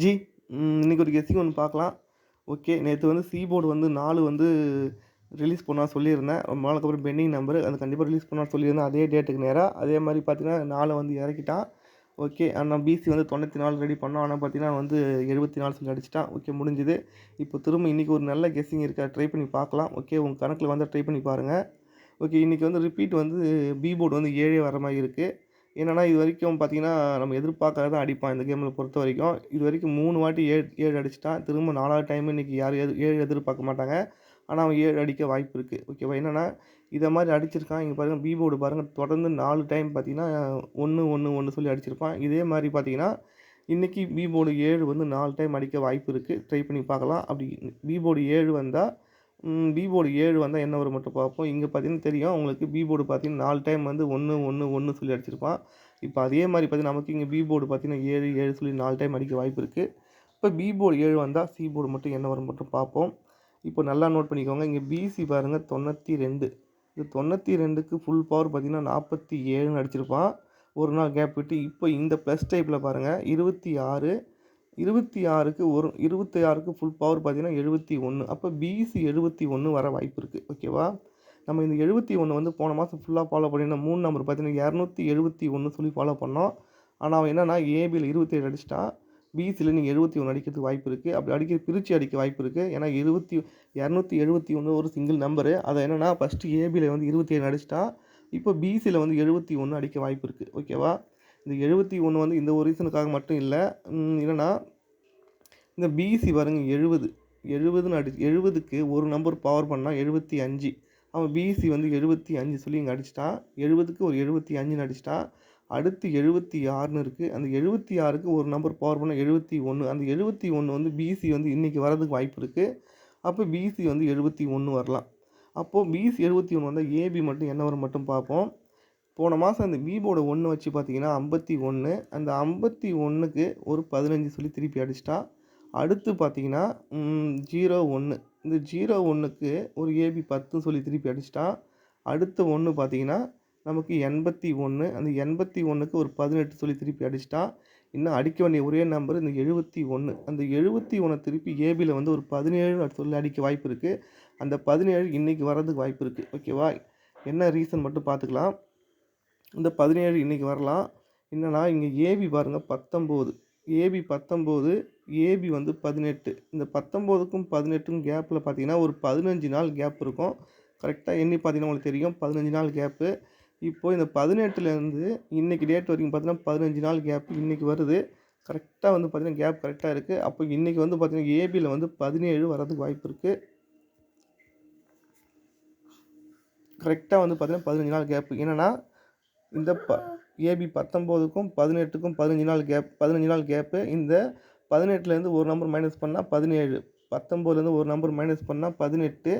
G இன்றைக்கி ஒரு guessing ஒன்று பார்க்கலாம். ஓகே, நேற்று வந்து சி போர்டு வந்து 4 வந்து ரிலீஸ் பண்ண சொல்லியிருந்தேன். ரொம்ப நாளுக்கு அப்புறம் பெண்டிங் நம்பர் அது கண்டிப்பாக ரிலீஸ் பண்ண சொல்லியிருந்தேன். அதே டேட்டுக்கு நேராக அதே மாதிரி பார்த்தீங்கன்னா 4 வந்து இறக்கிட்டான். ஓகே, ஆனால் பிசி வந்து 94 ரெடி பண்ணோம். ஆனால் பார்த்தீங்கன்னா வந்து 74 சொல்லி அடிச்சிட்டான். ஓகே, முடிஞ்சுது. இப்போ திரும்ப இன்றைக்கி ஒரு நல்ல கெஸ்ஸிங் இருக்கா, ட்ரை பண்ணி பார்க்கலாம். ஓகே, உங்கள் கணக்கில் வந்து ட்ரை பண்ணி பாருங்கள். ஓகே, இன்றைக்கி வந்து ரிப்பீட் வந்து பி போர்டு வந்து 7 வர மாதிரி இருக்குது. என்னென்னா இது வரைக்கும் பார்த்தீங்கன்னா நம்ம எதிர்பார்க்காத தான் அடிப்பான் இந்த கேமில் பொறுத்த வரைக்கும். இது வரைக்கும் 3 வாட்டி 7 அடிச்சிட்டான். திரும்ப 4வது டைம் இன்றைக்கி யாரும் 7 எதிர்பார்க்க மாட்டாங்க. ஆனால் அவன் 7 அடிக்க வாய்ப்பு இருக்குது. ஓகேவா, என்னென்னா இதை மாதிரி அடிச்சிருக்கான். இங்கே பாருங்கள், பி போர்டு பாருங்கள், தொடர்ந்து 4 டைம் பார்த்தீங்கன்னா 1 1 1 சொல்லி அடிச்சிருப்பான். இதே மாதிரி பார்த்தீங்கன்னா இன்றைக்கி பி போர்டு 7 வந்து 4 டைம் அடிக்க வாய்ப்பு இருக்குது. ட்ரை பண்ணி பார்க்கலாம். அப்படி பி போர்டு 7 வந்தால் பி போர்டு 7 வந்தால் என்ன வரும் மட்டும் பார்ப்போம். இங்கே பார்த்தீங்கன்னா தெரியும் உங்களுக்கு, பி போர்டு பார்த்தீங்கன்னா 4 டைம் வந்து 1 1 1 சொல்லி அடிச்சிருப்பான். இப்போ அதே மாதிரி பார்த்தீங்கன்னா நமக்கு இங்கே பி போர்டு பார்த்தீங்கன்னா 7 7 சொல்லி 4 டைம் அடிக்க வாய்ப்பு இருக்குது. இப்போ பி போர்டு 7 வந்தால் சி போர்டு மட்டும் என்ன வரும் மட்டும் பார்ப்போம். இப்போ நல்லா நோட் பண்ணிக்கோங்க. இங்கே பிசி பாருங்கள் 92. இது 92க்கு ஃபுல் பவர் பார்த்தீங்கன்னா 47ன்னு அடிச்சிருப்பான். ஒரு நாள் கேப் விட்டு. இப்போ இந்த ப்ளஸ் டைப்பில் பாருங்கள் 26 26க்கு ஃபுல் பவர் பார்த்தீங்கன்னா 71. அப்போ பிசி 71 வர வாய்ப்பு இருக்குது. ஓகேவா, நம்ம இந்த 71 வந்து போன மாதம் ஃபுல்லாக ஃபாலோ பண்ணியிருந்தோம். 3 நம்பர் பார்த்தீங்கன்னா 271 சொல்லி ஃபாலோ பண்ணோம். ஆனால் அவன் என்னென்னா ஏபியில் 27 அடிச்சிட்டான். பிசியில் நீங்கள் 71 அடிக்கிறதுக்கு வாய்ப்பு இருக்குது. அப்படி பிரித்து அடிக்க வாய்ப்பு இருக்குது. ஏன்னா 271 ஒரு சிங்கிள் நம்பரு. அதை என்னென்னா ஃபஸ்ட்டு ஏபியில் வந்து 27 அடிச்சிட்டான். இப்போ பிசியில் வந்து 71 அடிக்க வாய்ப்பு இருக்குது. ஓகேவா, இந்த 71 வந்து இந்த ஒரு ரீசனுக்காக மட்டும் இல்லை. என்னென்னா இந்த பிசி பாருங்க 70ன்னு 70க்கு ஒரு நம்பர் பவர் பண்ணால் 75. அவன் பிசி வந்து 75 சொல்லி இங்கே அடிச்சிட்டான். 70க்கு ஒரு 75ன்னு அடிச்சிட்டான். அடுத்து 76ன்னு இருக்குது. அந்த 76க்கு ஒரு நம்பர் பவர் பண்ணால் 71. அந்த 71 வந்து பிசி வந்து இன்றைக்கி வரதுக்கு வாய்ப்பு இருக்குது. அப்போ பிசி வந்து 71 வரலாம். அப்போது பிசி 71 வந்தால் ஏபி மட்டும் என்ன வரும் மட்டும் பார்ப்போம். போன மாதம் அந்த பி போர்டு 1 வச்சு பார்த்தீங்கன்னா 51. அந்த 51க்கு ஒரு 15 சொல்லி திருப்பி அடிச்சிட்டான். அடுத்து பார்த்தீங்கன்னா 01. இந்த 01க்கு ஒரு ஏபி 10 சொல்லி திருப்பி அடிச்சிட்டான். அடுத்த 1 பார்த்தீங்கன்னா நமக்கு 81. அந்த 81க்கு ஒரு 18 சொல்லி திருப்பி அடிச்சிட்டான். இன்னும் அடிக்க வேண்டிய ஒரே நம்பர் இந்த 71. அந்த 71 திருப்பி ஏபியில் வந்து ஒரு 17 சொல்லி அடிக்க வாய்ப்பு இருக்குது. அந்த 17 இன்றைக்கி வர்றதுக்கு வாய்ப்பு இருக்குது. ஓகேவா, என்ன ரீசன் மட்டும் பார்த்துக்கலாம். இந்த 17 இன்றைக்கி வரலாம். என்னென்னா இங்கே ஏபி பாருங்கள் 19. ஏபி 19, ஏபி வந்து 18. இந்த 19க்கும் 18க்கும் கேப்பில் பார்த்தீங்கன்னா ஒரு 15 நாள் கேப் இருக்கும். கரெக்டாக எண்ணி பார்த்தீங்கன்னா உங்களுக்கு தெரியும் 15 நாள் கேப்பு. இப்போது இந்த 18லேருந்து இன்றைக்கி டேட் வரைக்கும் பார்த்தீங்கன்னா 15 நாள் கேப்பு இன்றைக்கி வருது. கரெக்டாக வந்து பார்த்தீங்கன்னா கேப் கரெக்டாக இருக்குது. அப்போ இன்றைக்கி வந்து பார்த்தீங்கன்னா ஏபியில் வந்து 17 வரதுக்கு வாய்ப்பு இருக்குது. கரெக்டாக வந்து பார்த்தீங்கன்னா 15 நாள் கேப்பு. என்னென்னா இந்த ஏபி 19க்கும் 18க்கும் 15 நாள் கேப்பு. இந்த 18லேருந்து ஒரு நம்பர் மைனஸ் பண்ணால் 17. 19லேருந்து ஒரு நம்பர் மைனஸ் பண்ணால் 18.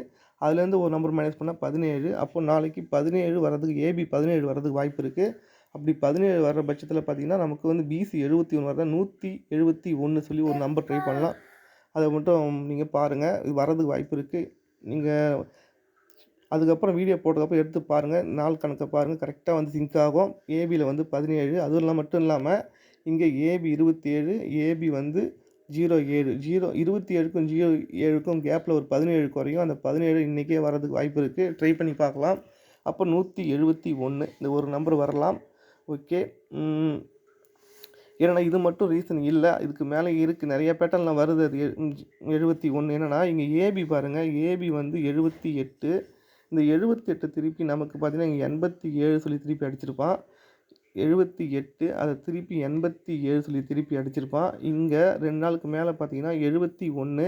அதுலேருந்து ஒரு நம்பர் மைனஸ் பண்ணால் 17. அப்போ நாளைக்கு 17 வரதுக்கு ஏபி 17 வரதுக்கு வாய்ப்பு இருக்குது. அப்படி 17 வர்ற பட்சத்தில் பார்த்திங்கன்னா நமக்கு வந்து பிசி 71 வரதான் 171 சொல்லி ஒரு நம்பர் ட்ரை பண்ணலாம். அதை மட்டும் நீங்கள் பாருங்கள், இது வரதுக்கு வாய்ப்பு இருக்குது. நீங்கள் அதுக்கப்புறம் வீடியோ போட்டதுக்கப்புறம் எடுத்து பாருங்கள், நாள் கணக்கை பாருங்கள், கரெக்டாக வந்து சிங்க் ஆகும். ஏபியில் வந்து 17. அதுவும் மட்டும் இல்லாமல் இங்கே ஏபி 27, ஏபி வந்து 07. 27க்கும் 07க்கும் கேப்பில் ஒரு 17 குறையும். அந்த 17 இன்றைக்கே வரதுக்கு வாய்ப்பு இருக்குது. ட்ரை பண்ணி பார்க்கலாம். அப்போ 171 இந்த ஒரு நம்பர் வரலாம். ஓகே, ஏன்னா இது மட்டும் ரீசன் இல்லை, இதுக்கு மேலே இருக்குது, நிறைய பேட்டர்னில் வருது. அது 71. என்னென்னா இங்கே ஏபி பாருங்கள், ஏபி வந்து 78. இந்த 78 திருப்பி நமக்கு பார்த்தீங்கன்னா இங்கே 87 சொல்லி திருப்பி அடிச்சிருப்பான். 78 அதை திருப்பி 87 சொல்லி திருப்பி அடிச்சிருப்பான். இங்கே 2 நாளுக்கு மேலே பார்த்தீங்கன்னா 71.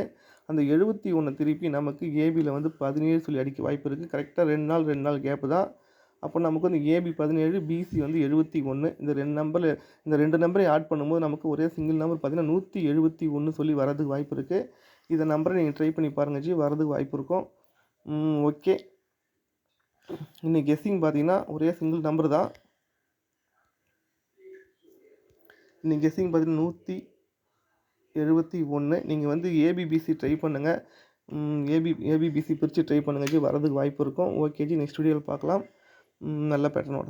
அந்த 71 திருப்பி நமக்கு ஏபியில் வந்து 17 சொல்லி அடிக்க வாய்ப்பு இருக்குது. கரெக்டாக 2 நாள் கேப்பு தான். அப்போ நமக்கு வந்து ஏபி 17, பிசி வந்து 71. இந்த 2 நம்பரையும் ஆட் பண்ணும்போது நமக்கு ஒரே சிங்கிள் நம்பர் பார்த்தீங்கன்னா 171 சொல்லி வரதுக்கு வாய்ப்பு இருக்குது. இந்த நம்பரை நீங்கள் ட்ரை பண்ணி பாருங்கள் ஜி, வரதுக்கு வாய்ப்பு இருக்கும். ஓகே, இன்னைக்கு கெஸ்ஸிங் பார்த்தீங்கன்னா ஒரே சிங்கிள் நம்பர் தான். இன்னைக்கு கெஸ்ஸிங் பார்த்தீங்கன்னா 171. நீங்கள் வந்து ஏபிபிசி ட்ரை பண்ணுங்கள். ஏபிபிசி பிரித்து ட்ரை பண்ணுங்கள் ஜி, வரதுக்கு வாய்ப்பு இருக்கும். ஓகே ஜி, நெக்ஸ்ட் வீடியோவில் பார்க்கலாம் நல்ல பேட்டர்னோட.